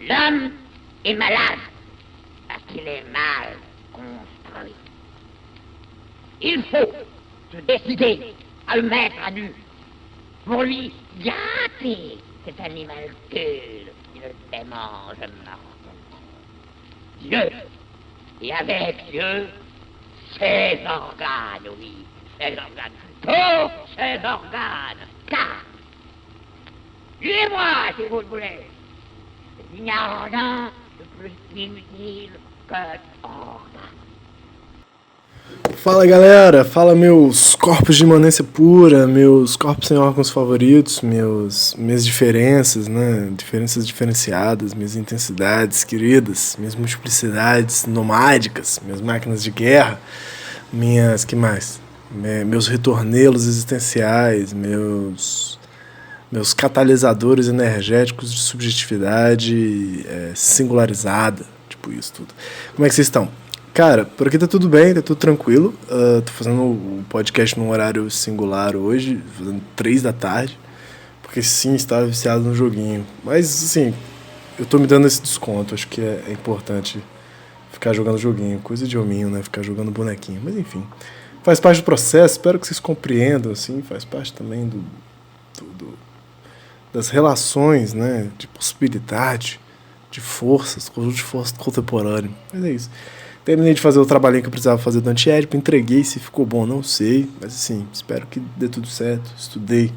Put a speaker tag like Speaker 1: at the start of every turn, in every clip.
Speaker 1: L'homme est malade parce qu'il est mal construit. Il faut se décider à le mettre à nu pour lui gâter cet animal qui le démange mortellement. Dieu, et avec Dieu, ses organes, oui, ses organes, tous ses organes, car, lui et moi, si vous le voulez, il n'y a rien de plus inutile que organe.
Speaker 2: Fala galera, fala meus corpos de imanência pura, meus corpos sem órgãos favoritos, minhas diferenças, né? Diferenças diferenciadas, minhas intensidades queridas, minhas multiplicidades nomádicas, minhas máquinas de guerra, que mais? Meus retornelos existenciais, meus catalisadores energéticos de subjetividade singularizada, tipo isso tudo. Como é que vocês estão? Cara, por aqui tá tudo bem, tá tudo tranquilo. Tô fazendo o podcast num horário singular hoje, fazendo 3 da tarde, porque sim, estava viciado no joguinho. Mas, assim, eu tô me dando esse desconto, acho que é importante ficar jogando joguinho, coisa de hominho, né, ficar jogando bonequinho. Mas, enfim, faz parte do processo, espero que vocês compreendam, assim, faz parte também das relações, né, de possibilidade, de forças, conjunto de forças contemporâneo. Mas é isso. Terminei de fazer o trabalhinho que eu precisava fazer do antiédipo, entreguei, se ficou bom não sei, mas assim, espero que dê tudo certo. Estudei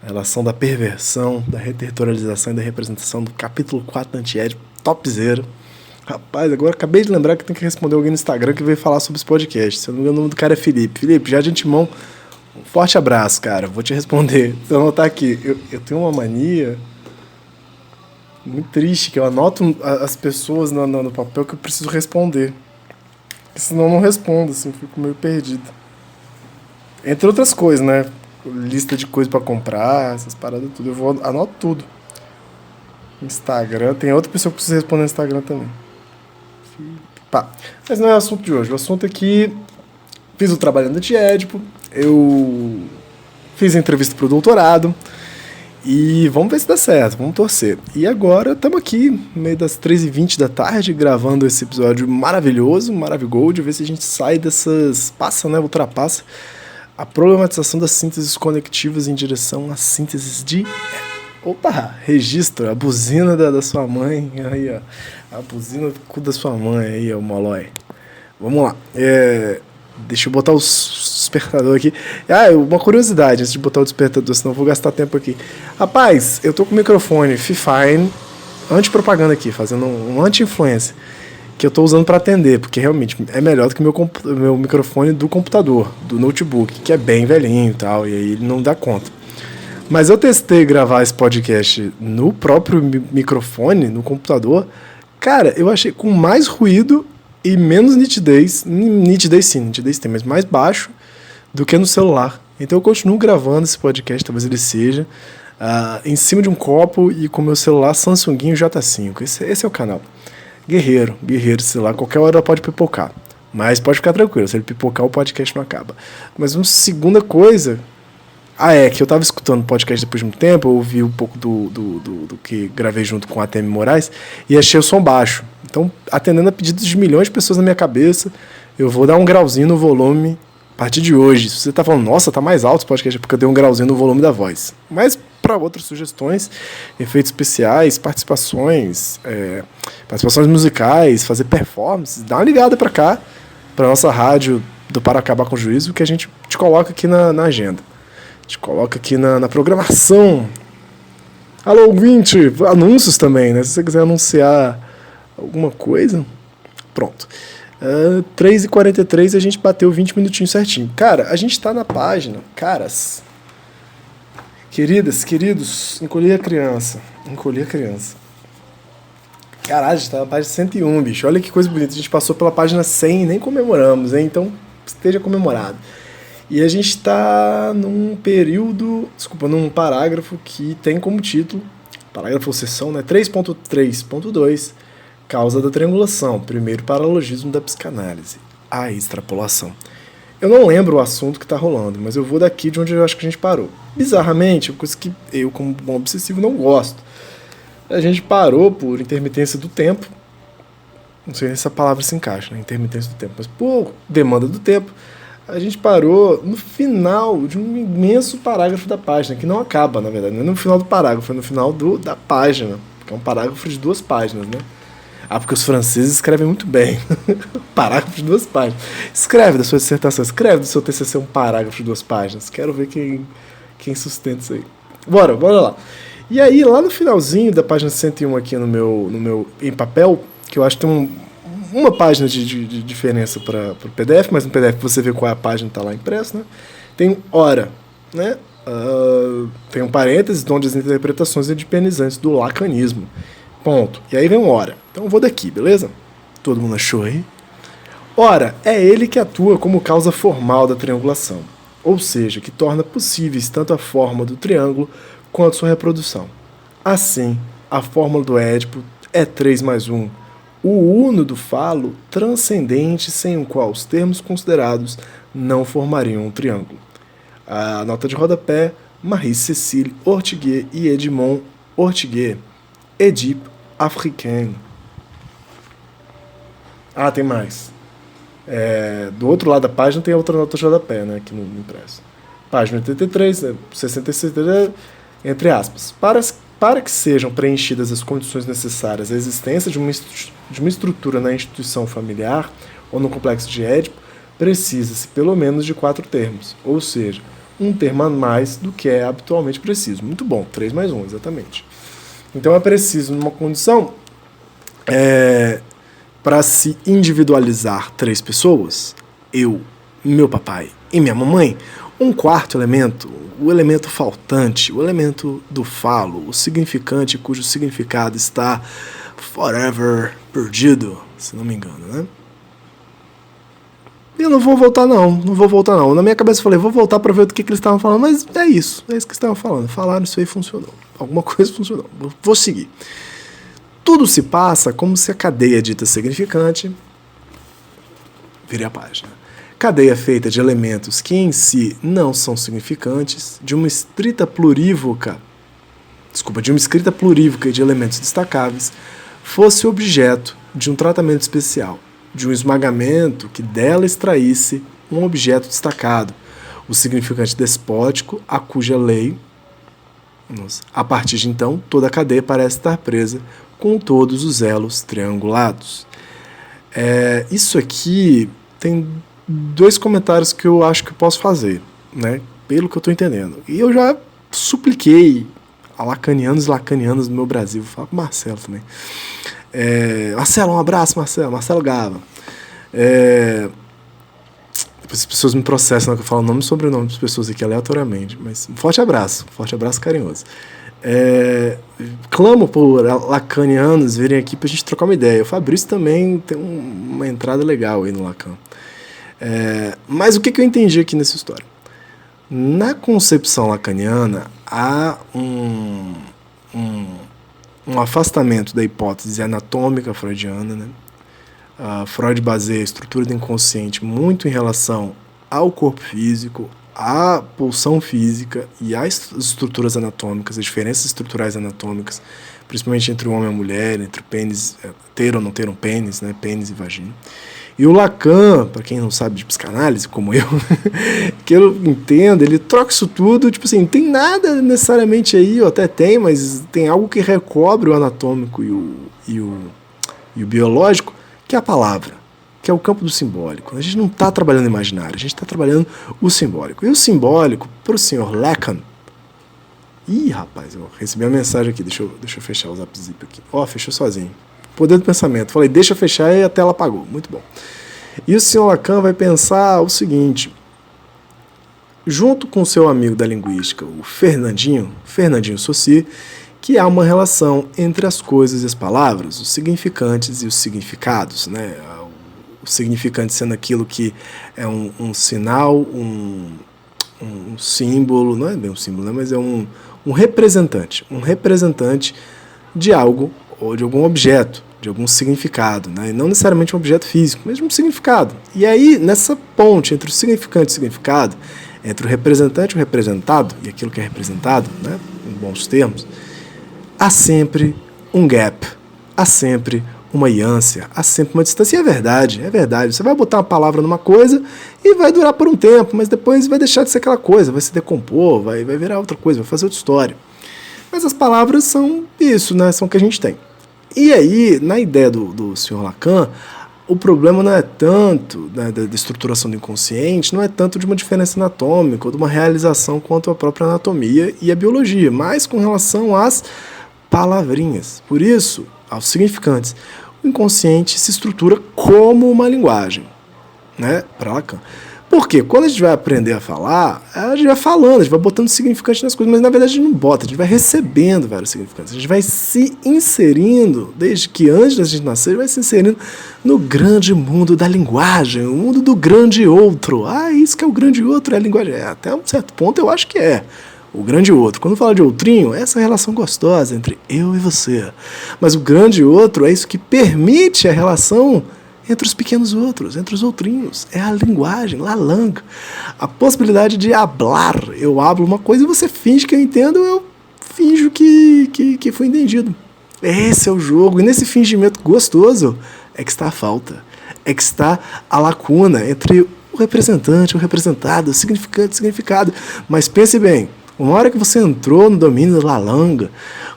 Speaker 2: a relação da perversão, da reterritorialização e da representação do capítulo 4 do antiédipo, topzera. Rapaz, agora acabei de lembrar que tem que responder alguém no Instagram que veio falar sobre esse podcast. Se eu não me engano, o nome do cara é Felipe. Felipe, já de antemão, um forte abraço, cara, vou te responder. Se eu anotar aqui, eu tenho uma mania muito triste, que eu anoto as pessoas no papel que eu preciso responder. Senão eu não respondo, assim, fico meio perdido. Entre outras coisas, né? Lista de coisas pra comprar, essas paradas tudo. Eu anoto tudo. Instagram, tem outra pessoa que precisa responder no Instagram também. Pá. Mas não é o assunto de hoje. O assunto é que fiz o trabalho do antiédipo, eu fiz a entrevista pro doutorado. E vamos ver se dá certo, vamos torcer. E agora estamos aqui, no meio das 3h20 da tarde, gravando esse episódio maravilhoso, Maravigold, ver se a gente sai dessas... ultrapassa a problematização das sínteses conectivas em direção às sínteses de... registro, a buzina da sua mãe, aí ó, a buzina do cu da sua mãe, aí ó, o molói. Vamos lá, deixa eu botar o despertador aqui. Uma curiosidade, antes de botar o despertador, senão eu vou gastar tempo aqui. Rapaz, eu tô com o microfone Fifine, anti-propaganda aqui, fazendo um anti-influência, que eu tô usando para atender, porque realmente é melhor do que o meu microfone do computador, do notebook, que é bem velhinho e tal, e aí ele não dá conta. Mas eu testei gravar esse podcast no próprio microfone, no computador, cara, eu achei com mais ruído e menos nitidez tem, mas mais baixo do que no celular. Então eu continuo gravando esse podcast, talvez ele seja, em cima de um copo e com meu celular Samsunguinho J5. Esse é o canal. Guerreiro, sei lá, qualquer hora pode pipocar. Mas pode ficar tranquilo, se ele pipocar o podcast não acaba. Mas uma segunda coisa... que eu tava escutando o podcast depois de um tempo, eu ouvi um pouco do que gravei junto com a Temi Moraes e achei o som baixo. Então, atendendo a pedidos de milhões de pessoas na minha cabeça, eu vou dar um grauzinho no volume a partir de hoje. Se você tá falando, nossa, tá mais alto o podcast, é porque eu dei um grauzinho no volume da voz. Mas para outras sugestões, efeitos especiais, participações musicais, fazer performances, dá uma ligada pra cá, pra nossa rádio do Para Acabar com o Juízo, que a gente te coloca aqui na agenda. A gente coloca aqui na programação. Alô, ouvinte! Anúncios também, né? Se você quiser anunciar alguma coisa, pronto. 3h43 a gente bateu 20 minutinhos certinho. Cara, a gente tá na página, caras. Queridos, encolhi a criança. Caralho, a gente tá na página 101, bicho. Olha que coisa bonita. A gente passou pela página 100 e nem comemoramos, hein? Então, esteja comemorado. E a gente está num parágrafo que tem como título, parágrafo ou seção, né, 3.3.2, causa da triangulação, primeiro paralogismo da psicanálise, a extrapolação. Eu não lembro o assunto que está rolando, mas eu vou daqui de onde eu acho que a gente parou. Bizarramente, uma coisa que eu, como bom obsessivo, não gosto. A gente parou por intermitência do tempo. Não sei se essa palavra se encaixa, né? Intermitência do tempo. Mas por demanda do tempo, a gente parou no final de um imenso parágrafo da página, que não acaba, na verdade. Não é no final do parágrafo, é no final da página. Que é um parágrafo de 2 páginas, né? Ah, porque os franceses escrevem muito bem. Parágrafo de 2 páginas. Escreve da sua dissertação, escreve do seu TCC um parágrafo de 2 páginas. Quero ver quem sustenta isso aí. Bora lá. E aí, lá no finalzinho da página 101 aqui no meu em papel, que eu acho que tem uma página de diferença para o PDF, mas no PDF você vê qual é a página que está lá impresso, né? Tem hora, né? Tem um parênteses onde as interpretações indipenizantes do lacanismo. Ponto. E aí vem hora. Então eu vou daqui, beleza? Todo mundo achou aí? Ora, é ele que atua como causa formal da triangulação, ou seja, que torna possíveis tanto a forma do triângulo quanto sua reprodução. Assim, a fórmula do Édipo é 3 mais 1, o uno do falo transcendente sem o qual os termos considerados não formariam um triângulo. A nota de rodapé, Marie-Cécile Ortiguet e Edmond Ortiguet, Édipe africain. Ah, tem mais. Do outro lado da página tem a outra nota de rodapé, né, aqui no impresso. Página 83, 66, entre aspas. Para que sejam preenchidas as condições necessárias à existência de uma estrutura na instituição familiar ou no complexo de Édipo, precisa-se pelo menos de 4 termos, ou seja, um termo a mais do que é habitualmente preciso. Muito bom, 3 mais 1, exatamente. Então é preciso, numa condição, para se individualizar 3 pessoas, eu, meu papai e minha mamãe, um quarto elemento, o elemento faltante, o elemento do falo, o significante cujo significado está forever perdido, se não me engano, né? Eu não vou voltar não. Na minha cabeça eu falei, vou voltar para ver do que eles estavam falando, mas é isso que eles estavam falando. Falaram isso aí, funcionou. Alguma coisa funcionou. Vou seguir. Tudo se passa como se a cadeia dita significante... Vire a página. Cadeia feita de elementos que em si não são significantes, de uma escrita plurívoca e de elementos destacáveis, fosse objeto de um tratamento especial, de um esmagamento que dela extraísse um objeto destacado, o significante despótico, a cuja lei, a partir de então, toda a cadeia parece estar presa com todos os elos triangulados. Isso aqui tem 2 comentários que eu acho que eu posso fazer, né, pelo que eu estou entendendo. E eu já supliquei a lacanianos e lacanianas do meu Brasil, vou falar com o Marcelo também. Marcelo, um abraço, Marcelo Gava. Depois as pessoas me processam, que eu falo nome e sobrenome das pessoas aqui aleatoriamente, mas um forte abraço carinhoso. Clamo por lacanianos virem aqui pra gente trocar uma ideia. O Fabrício também tem uma entrada legal aí no Lacan. Mas o que eu entendi aqui nessa história? Na concepção lacaniana há um afastamento da hipótese anatômica freudiana, né? Freud baseia a estrutura do inconsciente muito em relação ao corpo físico, à pulsão física e às estruturas anatômicas, as diferenças estruturais anatômicas, principalmente entre o homem e a mulher, entre o pênis, ter ou não ter um pênis, né? Pênis e vagina. E o Lacan, para quem não sabe de psicanálise, como eu, que eu entendo, ele troca isso tudo, tipo assim, não tem nada necessariamente aí, ou até tem, mas tem algo que recobre o anatômico e o biológico, que é a palavra, que é o campo do simbólico. A gente não está trabalhando imaginário, a gente está trabalhando o simbólico. E o simbólico, para o senhor Lacan... Ih, rapaz, eu recebi uma mensagem aqui, deixa eu fechar o zap aqui. Fechou sozinho. Poder do pensamento. Falei, deixa eu fechar e a tela apagou. Muito bom. E o senhor Lacan vai pensar o seguinte, junto com o seu amigo da linguística, o Fernandinho Saussure, que há uma relação entre as coisas e as palavras, os significantes e os significados, né? O significante sendo aquilo que é um sinal, um símbolo, não é bem um símbolo, né? Mas é um representante de algo ou de algum objeto, de algum significado, né? E não necessariamente um objeto físico, mas de um significado. E aí, nessa ponte entre o significante e o significado, entre o representante e o representado, e aquilo que é representado, né? Em bons termos, há sempre um gap, há sempre uma iância, há sempre uma distância. E é verdade. Você vai botar uma palavra numa coisa e vai durar por um tempo, mas depois vai deixar de ser aquela coisa, vai se decompor, vai virar outra coisa, vai fazer outra história. Mas as palavras são isso, né? São o que a gente tem. E aí, na ideia do Sr. Lacan, o problema não é tanto, né, da estruturação do inconsciente, não é tanto de uma diferença anatômica ou de uma realização quanto à própria anatomia e a biologia, mas com relação às palavrinhas. Por isso, aos significantes, o inconsciente se estrutura como uma linguagem, né, para Lacan. Porque quando a gente vai aprender a falar, a gente vai falando, a gente vai botando significante nas coisas, mas na verdade a gente não bota, a gente vai recebendo vários significantes, a gente vai se inserindo, desde que antes da gente nascer, a gente vai se inserindo no grande mundo da linguagem, o mundo do grande outro. Ah, isso que é o grande outro, é a linguagem. Até um certo ponto eu acho que é o grande outro. Quando fala de outrinho, é essa relação gostosa entre eu e você. Mas o grande outro é isso que permite a relação entre os pequenos outros, entre os outrinhos. É a linguagem, la langue. A possibilidade de hablar. Eu hablo uma coisa e você finge que eu entendo, eu finjo que foi entendido. Esse é o jogo. E nesse fingimento gostoso é que está a falta. É que está a lacuna entre o representante, o representado, o significante, o significado. Mas pense bem, uma hora que você entrou no domínio da la langue,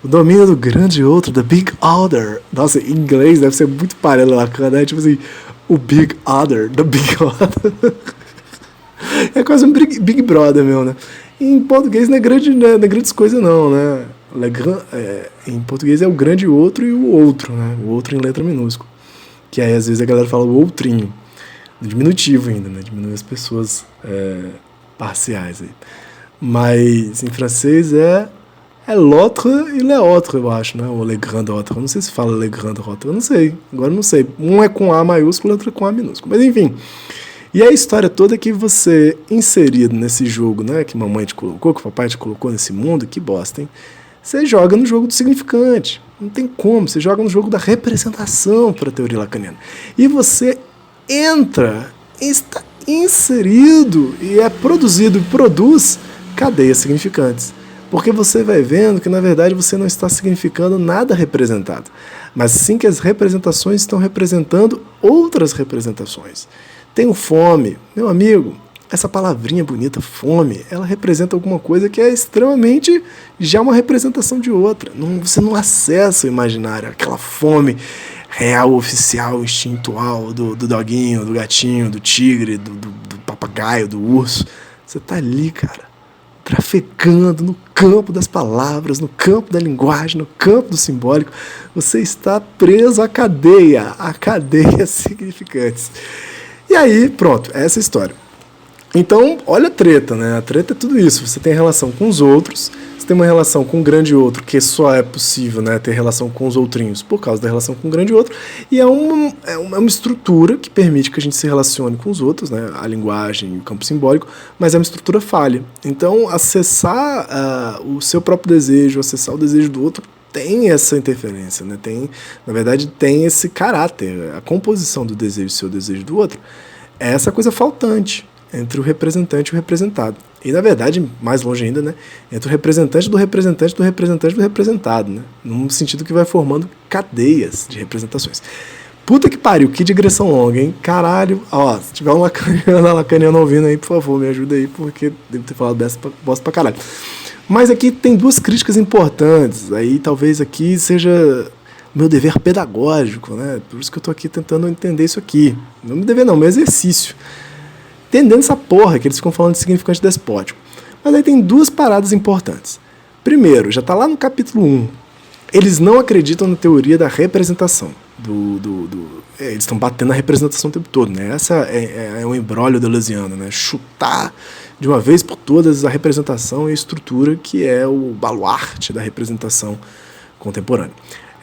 Speaker 2: o domínio do grande outro, the big other. Nossa, em inglês deve ser muito parelho lá, né? Tipo assim, o big other, the big other. É quase um big brother, meu, né? Em português não é grandes coisas não, né? Em português é o grande outro e o outro, né? O outro em letra minúscula. Que aí às vezes a galera fala o outrinho. No diminutivo ainda, né? Diminui as pessoas parciais aí. Mas em francês é l'autre e l'autre, eu acho, né? Ou le grand autre. Eu não sei se fala le grand autre, eu não sei. Agora eu não sei. Um é com A maiúsculo, outro é com A minúsculo. Mas enfim. E a história toda é que você, inserido nesse jogo, né? Que mamãe te colocou, que o papai te colocou nesse mundo, que bosta, hein? Você joga no jogo do significante. Não tem como. Você joga no jogo da representação para a teoria lacaniana. E você entra, está inserido e é produzido e produz cadeias significantes. Porque você vai vendo que, na verdade, você não está significando nada representado, mas sim que as representações estão representando outras representações. Tenho fome. Meu amigo, essa palavrinha bonita, fome, ela representa alguma coisa que é extremamente já uma representação de outra. Você não acessa o imaginário, aquela fome real, oficial, instintual do doguinho, do gatinho, do tigre, do papagaio, do urso. Você está ali, cara, trafegando no campo das palavras, no campo da linguagem, no campo do simbólico. Você está preso à cadeia significantes. E aí, pronto, essa é a história. Então, olha a treta, né? A treta é tudo isso. Você tem relação com os outros, você tem uma relação com o grande outro, que só é possível, né, ter relação com os outrinhos por causa da relação com o grande outro, e é uma estrutura que permite que a gente se relacione com os outros, né, a linguagem, o campo simbólico, mas é uma estrutura falha. Então, acessar o seu próprio desejo, acessar o desejo do outro, tem essa interferência, né? Na verdade, tem esse caráter. A composição do desejo e o seu desejo do outro é essa coisa faltante entre o representante e o representado. E, na verdade, mais longe ainda, né? Entre o representante do representante do representante do representado, né? Num sentido que vai formando cadeias de representações. Puta que pariu, que digressão longa, hein? Caralho. Ó, se tiver um lacaniano ouvindo aí, por favor, me ajuda aí, porque devo ter falado dessa bosta pra caralho. Mas aqui tem duas críticas importantes. Aí talvez aqui seja meu dever pedagógico, né? Por isso que eu tô aqui tentando entender isso aqui. Não meu dever não, meu exercício. Entendendo essa porra que eles ficam falando de significante despótico. Mas aí tem duas paradas importantes. Primeiro, já tá lá no capítulo 1. Eles não acreditam na teoria da representação. Eles estão batendo na representação o tempo todo, né? Essa é um imbróglio deleuziano, né? Chutar de uma vez por todas a representação e a estrutura que é o baluarte da representação contemporânea.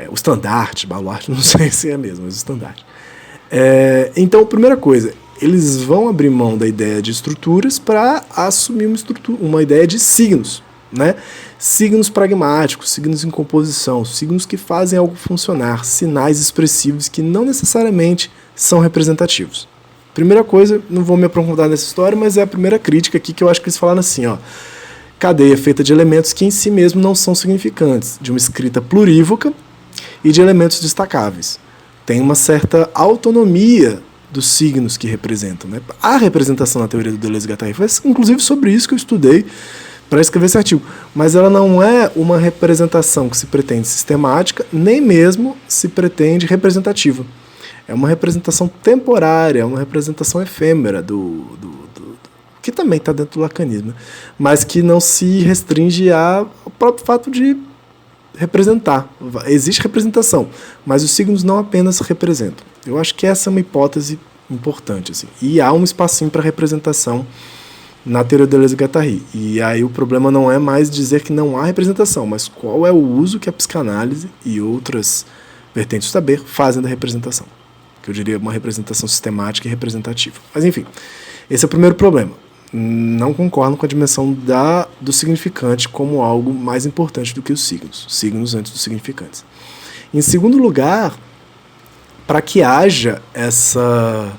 Speaker 2: O estandarte, baluarte, não sei se é mesmo, mas o estandarte. Então, primeira coisa, eles vão abrir mão da ideia de estruturas para assumir uma ideia de signos, né? Signos pragmáticos, signos em composição, signos que fazem algo funcionar, sinais expressivos que não necessariamente são representativos. Primeira coisa, não vou me aprofundar nessa história, mas é a primeira crítica aqui que eu acho que eles falaram assim, ó. Cadeia feita de elementos que em si mesmo não são significantes, de uma escrita plurívoca, e de elementos destacáveis. Tem uma certa autonomia dos signos que representam, né? A representação na teoria do Deleuze-Guattari foi inclusive sobre isso que eu estudei para escrever esse artigo, mas ela não é uma representação que se pretende sistemática, nem mesmo se pretende representativa. É uma representação temporária, é uma representação efêmera que também está dentro do lacanismo, mas que não se restringe ao próprio fato de representar. Existe representação, mas os signos não apenas representam. Eu acho que essa é uma hipótese importante, assim. E há um espacinho para representação na teoria do Deleuze-Guattari. E aí o problema não é mais dizer que não há representação, mas qual é o uso que a psicanálise e outras vertentes do saber fazem da representação. Que eu diria uma representação sistemática e representativa. Mas enfim, esse é o primeiro problema. Não concordo com a dimensão do significante como algo mais importante do que os signos antes dos significantes. Em segundo lugar, para que haja essa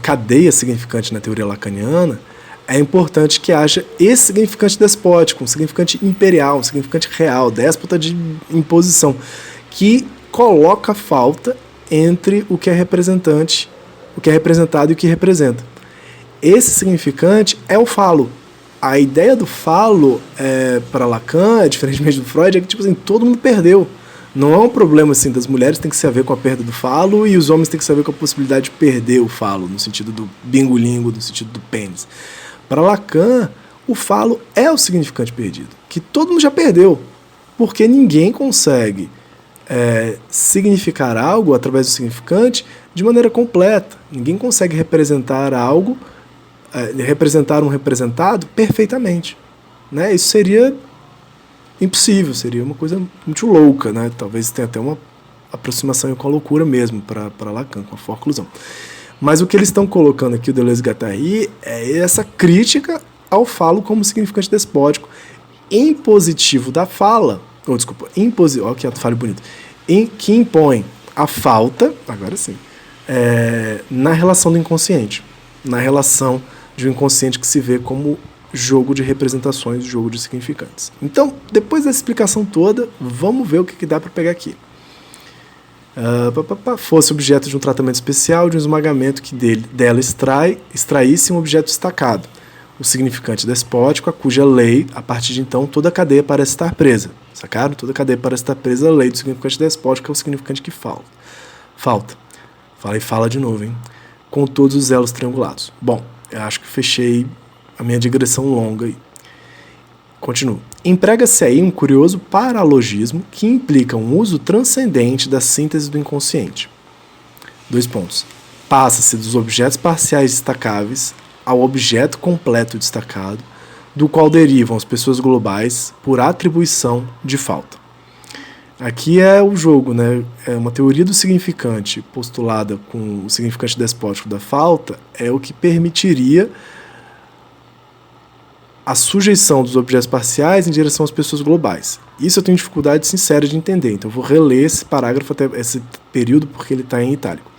Speaker 2: cadeia significante na teoria lacaniana, é importante que haja esse significante despótico, um significante imperial, um significante real, déspota de imposição, que coloca a falta entre o que é representante, o que é representado e o que representa. Esse significante é o falo. A ideia do falo, para Lacan, diferentemente do Freud, é que tipo assim, todo mundo perdeu. Não é um problema assim, das mulheres tem que se haver com a perda do falo e os homens têm que se haver com a possibilidade de perder o falo, no sentido do bingolingo, no sentido do pênis. Para Lacan, o falo é o significante perdido, que todo mundo já perdeu, porque ninguém consegue significar algo através do significante de maneira completa. Ninguém consegue representar algo, representar um representado perfeitamente, né? Isso seria impossível, seria uma coisa muito louca, né? Talvez tenha até uma aproximação com a loucura mesmo para Lacan, com a forclusão. Mas o que eles estão colocando aqui, o Deleuze-Guattari, é essa crítica ao falo como significante despótico, impositivo da fala, olha que fale bonito, que impõe a falta, agora sim, na relação do inconsciente, na relação de um inconsciente que se vê como jogo de representações, jogo de significantes. Então, depois dessa explicação toda, vamos ver o que dá para pegar aqui. Fosse objeto de um tratamento especial, de um esmagamento que dela extraísse um objeto destacado, o significante despótico, a cuja lei, a partir de então, toda a cadeia parece estar presa. Sacaram? Toda a cadeia parece estar presa à lei do significante despótico, que é o significante que falta. Fala e fala de novo, hein? Com todos os elos triangulados. Bom, eu acho que fechei a minha digressão longa aí. Continuo. Emprega-se aí um curioso paralogismo que implica um uso transcendente da síntese do inconsciente. 2 pontos. Passa-se dos objetos parciais destacáveis ao objeto completo destacado, do qual derivam as pessoas globais por atribuição de falta. Aqui é o jogo, né? É uma teoria do significante postulada com o significante despótico da falta, é o que permitiria a sujeição dos objetos parciais em direção às pessoas globais. Isso eu tenho dificuldade sincera de entender, então eu vou reler esse parágrafo, até esse período, porque ele está em itálico.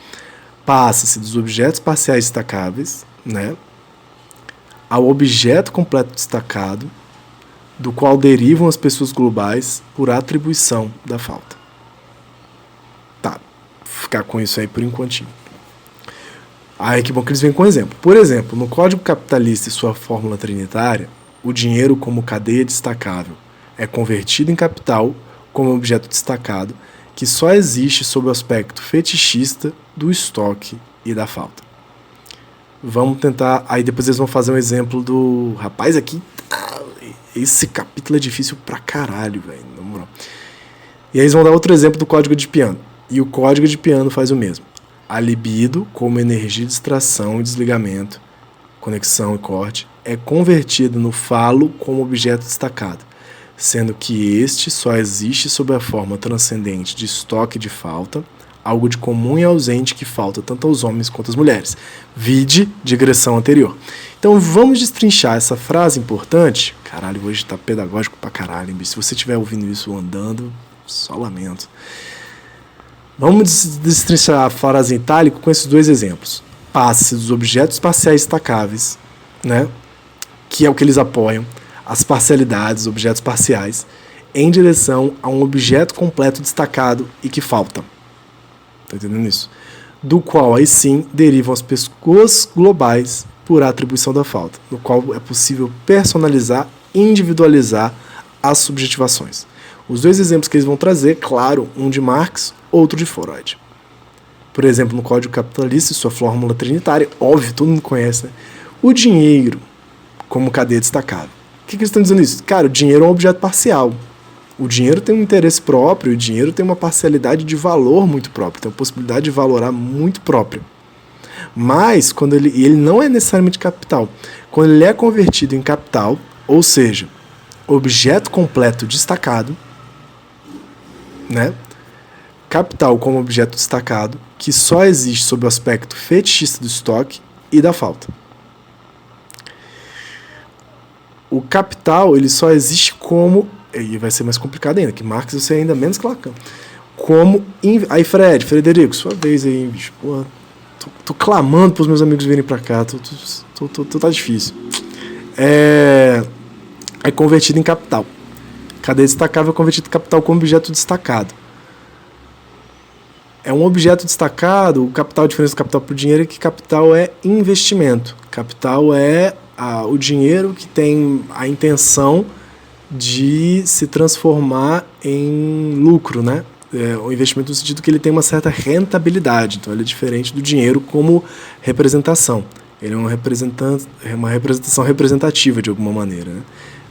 Speaker 2: Passa-se dos objetos parciais destacáveis, né, ao objeto completo destacado, do qual derivam as pessoas globais por atribuição da falta. Tá, vou ficar com isso aí por enquantinho. Aí que bom que eles vêm com um exemplo. Por exemplo, no Código Capitalista e sua fórmula trinitária, o dinheiro como cadeia destacável é convertido em capital como objeto destacado que só existe sob o aspecto fetichista do estoque e da falta. Vamos tentar... Aí depois eles vão fazer um exemplo do... Rapaz, aqui... Esse capítulo é difícil pra caralho, velho. Na moral. E aí eles vão dar outro exemplo do código de piano. E o código de piano faz o mesmo. A libido, como energia de extração e desligamento, conexão e corte, é convertida no falo como objeto destacado, sendo que este só existe sob a forma transcendente de estoque de falta, algo de comum e ausente que falta tanto aos homens quanto às mulheres. Vide digressão anterior. Então vamos destrinchar essa frase importante. Caralho, hoje tá pedagógico pra caralho, hein? Se você estiver ouvindo isso andando, só lamento. Vamos destrinchar a frase em itálico com esses 2 exemplos. Passe dos objetos parciais destacáveis, né, que é o que eles apoiam, as parcialidades, objetos parciais, em direção a um objeto completo destacado e que falta. Tá entendendo isso? Do qual aí sim derivam as pessoas globais por atribuição da falta, no qual é possível personalizar, individualizar as subjetivações. Os dois exemplos que eles vão trazer, claro, um de Marx, outro de Freud. Por exemplo, no Código Capitalista e sua fórmula trinitária, óbvio, todo mundo conhece, né? O dinheiro como cadeia destacável. O que eles estão dizendo isso? Cara, o dinheiro é um objeto parcial. O dinheiro tem um interesse próprio, o dinheiro tem uma parcialidade de valor muito próprio, tem uma possibilidade de valorar muito própria. Mas, quando ele não é necessariamente capital. Quando ele é convertido em capital, ou seja, objeto completo destacado, né? Capital como objeto destacado, que só existe sob o aspecto fetichista do estoque e da falta. O capital, ele só existe como, e vai ser mais complicado ainda, que Marx vai ser ainda menos que Lacan, como, aí Frederico, sua vez aí, bicho, porra, tô clamando pros meus amigos virem pra cá, tá difícil. É convertido em capital. Cadeia destacável é convertido em capital como objeto destacado. É um objeto destacado, o capital, a diferença do capital para o dinheiro é que capital é investimento. Capital é o dinheiro que tem a intenção de se transformar em lucro, né? O investimento no sentido que ele tem uma certa rentabilidade. Então ele é diferente do dinheiro como representação. Ele é uma representação representativa de alguma maneira, né?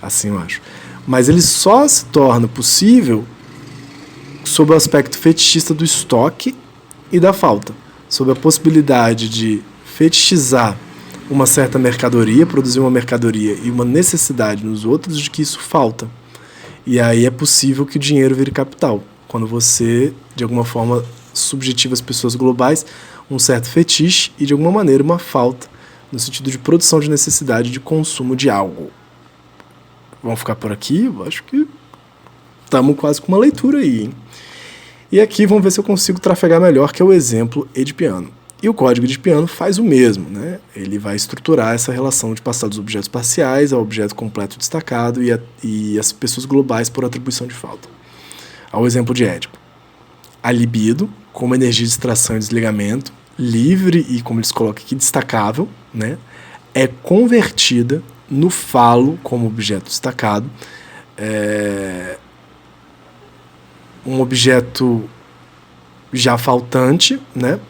Speaker 2: Assim eu acho. Mas ele só se torna possível sob o aspecto fetichista do estoque e da falta, sob a possibilidade de fetichizar uma certa mercadoria, produzir uma mercadoria e uma necessidade nos outros de que isso falta. E aí é possível que o dinheiro vire capital, quando você, de alguma forma, subjetiva as pessoas globais um certo fetiche e, de alguma maneira, uma falta, no sentido de produção de necessidade de consumo de algo. Vamos ficar por aqui? Eu acho que estamos quase com uma leitura aí, hein? E aqui vamos ver se eu consigo trafegar melhor, que é o exemplo edipiano. E o código edipiano faz o mesmo, né? Ele vai estruturar essa relação de passar dos objetos parciais ao objeto completo destacado e as pessoas globais por atribuição de falta. Ao exemplo de Édipo. A libido, como energia de extração e desligamento, livre e, como eles colocam aqui, destacável, né? É convertida no falo como objeto destacado, um objeto já faltante, né?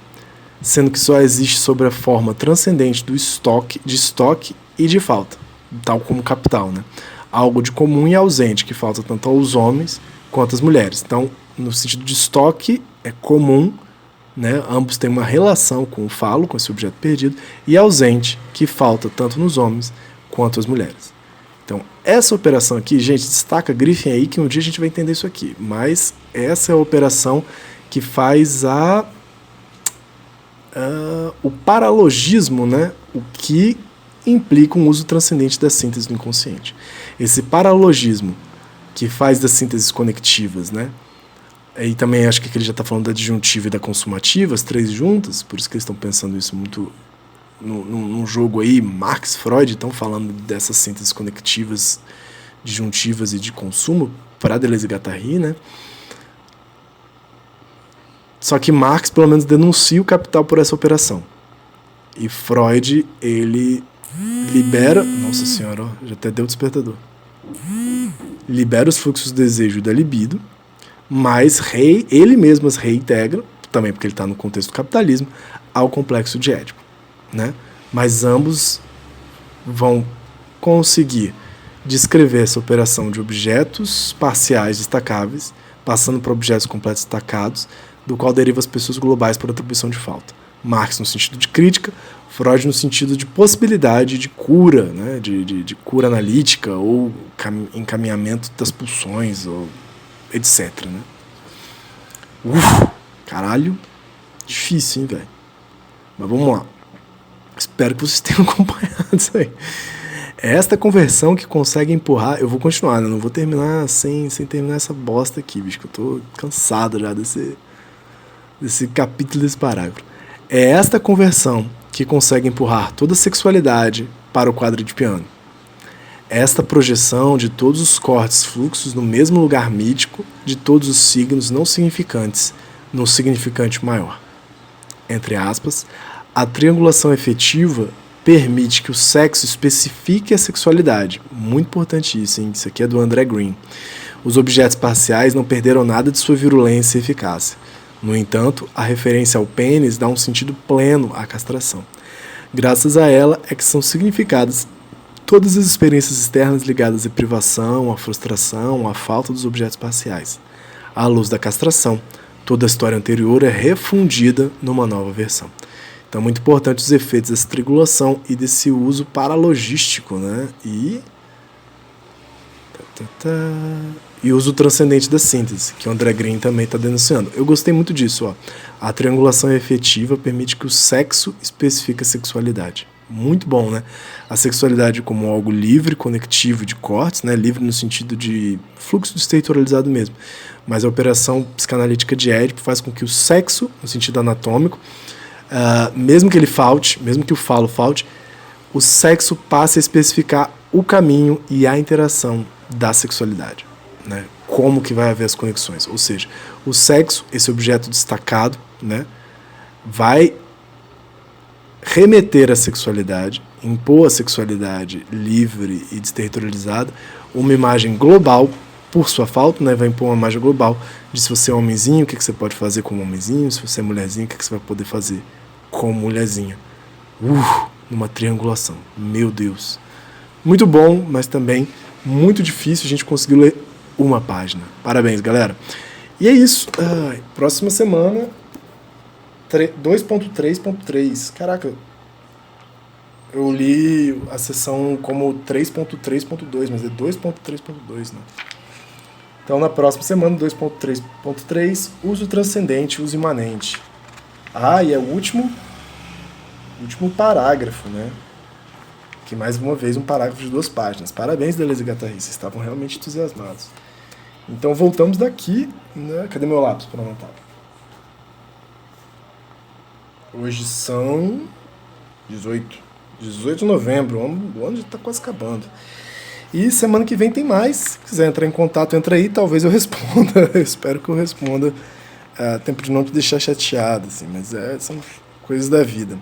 Speaker 2: Sendo que só existe sob a forma transcendente de estoque e de falta, tal como capital, né? Algo de comum e ausente, que falta tanto aos homens quanto às mulheres. Então, no sentido de estoque, é comum, né? Ambos têm uma relação com o falo, com esse objeto perdido, e ausente, que falta tanto nos homens quanto às mulheres. Então, essa operação aqui, gente, destaca, grifem aí que um dia a gente vai entender isso aqui. Mas essa é a operação que faz o paralogismo, né? O que implica um uso transcendente da síntese do inconsciente. Esse paralogismo que faz das sínteses conectivas, né? E também acho que ele já está falando da disjuntiva e da consumativa, as três juntas, por isso que eles estão pensando isso muito num jogo aí. Marx, Freud estão falando dessas sínteses conectivas, disjuntivas e de consumo para Deleuze e Guattari, né? Só que Marx pelo menos denuncia o capital por essa operação. E Freud, ele libera, nossa senhora, ó, já até deu o despertador, libera os fluxos do desejo e da libido, mas ele mesmo as reintegra, também porque ele está no contexto do capitalismo, ao complexo de Édipo, né? Mas ambos vão conseguir descrever essa operação de objetos parciais destacáveis, passando para objetos completos destacados, do qual deriva as pessoas globais por atribuição de falta. Marx no sentido de crítica, Freud no sentido de possibilidade de cura, né? de cura analítica ou encaminhamento das pulsões, ou etc. Né? Caralho, difícil, hein, velho? Mas vamos lá. Espero que vocês tenham acompanhado isso aí. É esta conversão que consegue empurrar. Eu vou continuar, né? Não vou terminar sem terminar essa bosta aqui, bicho, que eu tô cansado já desse capítulo, desse parágrafo. É esta conversão que consegue empurrar toda a sexualidade para o quadro de piano. Esta projeção de todos os cortes fluxos no mesmo lugar mítico de todos os signos não significantes, no significante maior. Entre aspas, a triangulação efetiva permite que o sexo especifique a sexualidade. Muito importante isso, hein? Isso aqui é do André Green. Os objetos parciais não perderam nada de sua virulência e eficácia. No entanto, a referência ao pênis dá um sentido pleno à castração. Graças a ela é que são significadas todas as experiências externas ligadas à privação, à frustração, à falta dos objetos parciais. À luz da castração, toda a história anterior é refundida numa nova versão. Então, muito importante os efeitos dessa triangulação e desse uso paralogístico, né? E o uso transcendente da síntese, que o André Green também está denunciando. Eu gostei muito disso, ó. A triangulação efetiva permite que o sexo especifique a sexualidade. Muito bom, né? A sexualidade como algo livre, conectivo de cortes, né? Livre no sentido de fluxo desteritorializado mesmo. Mas a operação psicanalítica de Édipo faz com que o sexo, no sentido anatômico, mesmo que ele falte, mesmo que o falo falte, o sexo passe a especificar o caminho e a interação da sexualidade, né? Como que vai haver as conexões. Ou seja, o sexo, esse objeto destacado, né, vai remeter à sexualidade, impor a sexualidade livre e desterritorializada, uma imagem global, por sua falta, né, vai impor uma imagem global de se você é homenzinho, o que você pode fazer como homenzinho, se você é mulherzinho, o que você vai poder fazer como mulherzinha. Numa triangulação. Meu Deus. Muito bom, mas também muito difícil a gente conseguir ler uma página. Parabéns, galera. E é isso. Próxima semana, 2.3.3. Caraca, eu li a sessão como 3.3.2, mas é 2.3.2, né? Então, na próxima semana, 2.3.3, uso transcendente, uso imanente. E é o último parágrafo, né? Que, mais uma vez, um parágrafo de 2 páginas. Parabéns, Deleuze e Guattari, vocês estavam realmente entusiasmados. Então, voltamos daqui, né? Cadê meu lápis para anotar? Hoje são 18 de novembro, o ano já está quase acabando. E semana que vem tem mais. Se quiser entrar em contato, entra aí, talvez eu responda. Eu espero que eu responda. Tempo de não te deixar chateado, assim, mas são coisas da vida.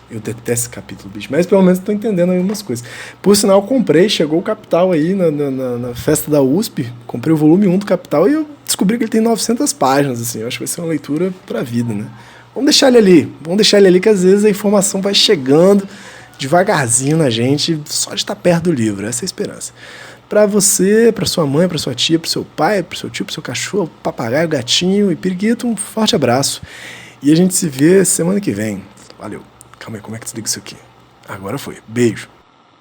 Speaker 2: Eu detesto esse capítulo, bicho, mas pelo menos estou entendendo aí umas coisas. Por sinal, comprei, chegou o Capital aí na festa da USP, comprei o volume 1 do Capital e eu descobri que ele tem 900 páginas, assim, eu acho que vai ser uma leitura pra vida, né? Vamos deixar ele ali, que às vezes a informação vai chegando devagarzinho na gente, só de estar perto do livro, essa é a esperança. Pra você, pra sua mãe, pra sua tia, pro seu pai, pro seu tio, pro seu cachorro, papagaio, gatinho e periquito, um forte abraço. E a gente se vê semana que vem. Valeu. Calma aí, como é que desliga isso aqui? Agora foi. Beijo.